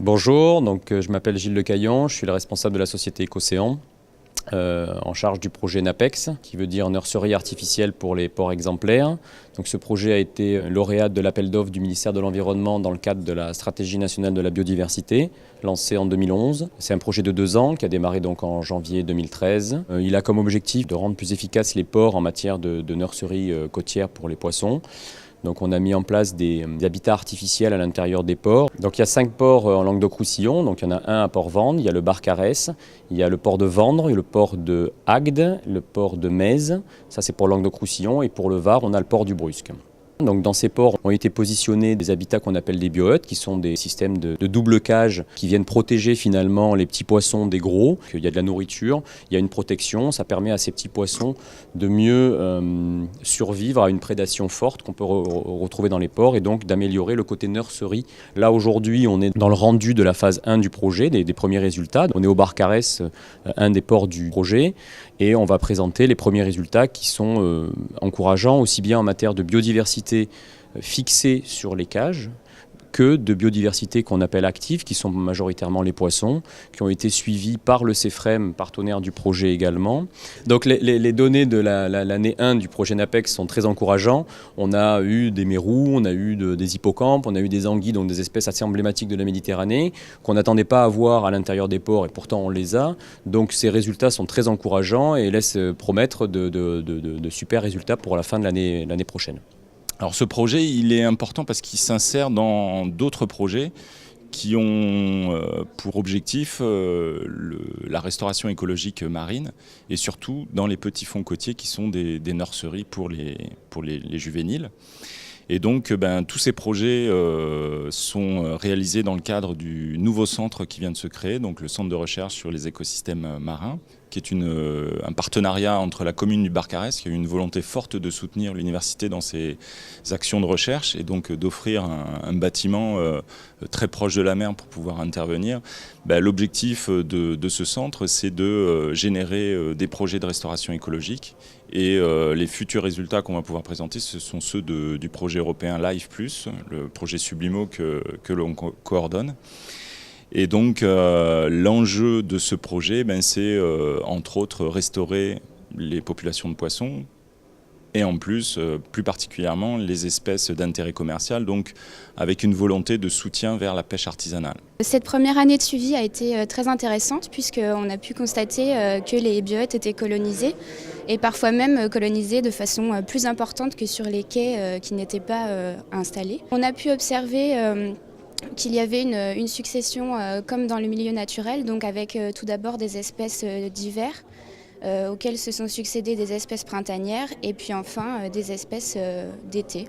Bonjour, je m'appelle Gilles Lecaillon, je suis le responsable de la société Ecocéan, en charge du projet NAPEX, qui veut dire nurserie artificielle pour les porcs exemplaires. Donc, ce projet a été lauréat de l'appel d'offres du ministère de l'Environnement dans le cadre de la stratégie nationale de la biodiversité, lancé en 2011. C'est un projet de 2 ans qui a démarré donc en janvier 2013. Il a comme objectif de rendre plus efficaces les ports en matière de nurserie côtière pour les poissons. Donc on a mis en place des habitats artificiels à l'intérieur des ports. Donc il y a 5 ports en Languedoc-Roussillon. Donc il y en a un à Port-Vendre, il y a le Barcarès, il y a le port de Vendre, le port de Agde, le port de Mèze. Ça c'est pour Languedoc-Roussillon. Et pour le Var, on a le port du Brusque. Donc dans ces ports ont été positionnés des habitats qu'on appelle des biohuttes, qui sont des systèmes de double cage qui viennent protéger finalement les petits poissons des gros. Il y a de la nourriture, il y a une protection, ça permet à ces petits poissons de mieux survivre à une prédation forte qu'on peut retrouver dans les ports et donc d'améliorer le côté nurserie. Là aujourd'hui on est dans le rendu de la phase 1 du projet, des premiers résultats. On est au Barcarès, un des ports du projet, et on va présenter les premiers résultats qui sont encourageants aussi bien en matière de biodiversité fixée sur les cages que de biodiversité qu'on appelle active, qui sont majoritairement les poissons, qui ont été suivis par le CEFREM, partenaire du projet également. Donc les données de l'année 1 du projet NAPEX sont très encourageants. On a eu des mérous, on a eu des hippocampes, on a eu des anguilles, donc des espèces assez emblématiques de la Méditerranée, qu'on n'attendait pas à voir à l'intérieur des ports, et pourtant on les a. Donc ces résultats sont très encourageants et laissent promettre de super résultats pour la fin de l'année prochaine. Alors ce projet, il est important parce qu'il s'insère dans d'autres projets qui ont pour objectif la restauration écologique marine et surtout dans les petits fonds côtiers qui sont des nurseries pour les juvéniles. Et donc tous ces projets sont réalisés dans le cadre du nouveau centre qui vient de se créer, donc le centre de recherche sur les écosystèmes marins, qui est un partenariat entre la commune du Barcarès, qui a eu une volonté forte de soutenir l'université dans ses actions de recherche et donc d'offrir un bâtiment très proche de la mer pour pouvoir intervenir. L'objectif de ce centre, c'est de générer des projets de restauration écologique. Et les futurs résultats qu'on va pouvoir présenter, ce sont ceux du projet européen LIFE+, le projet Sublimo que l'on coordonne. Et donc l'enjeu de ce projet, c'est entre autres restaurer les populations de poissons et en plus, plus particulièrement, les espèces d'intérêt commercial, donc avec une volonté de soutien vers la pêche artisanale. Cette première année de suivi a été très intéressante puisqu'on a pu constater que les biohuttes étaient colonisées et parfois même colonisées de façon plus importante que sur les quais qui n'étaient pas installés. On a pu observer qu'il y avait une succession comme dans le milieu naturel, donc avec tout d'abord des espèces d'hiver auxquelles se sont succédées des espèces printanières et puis enfin des espèces d'été.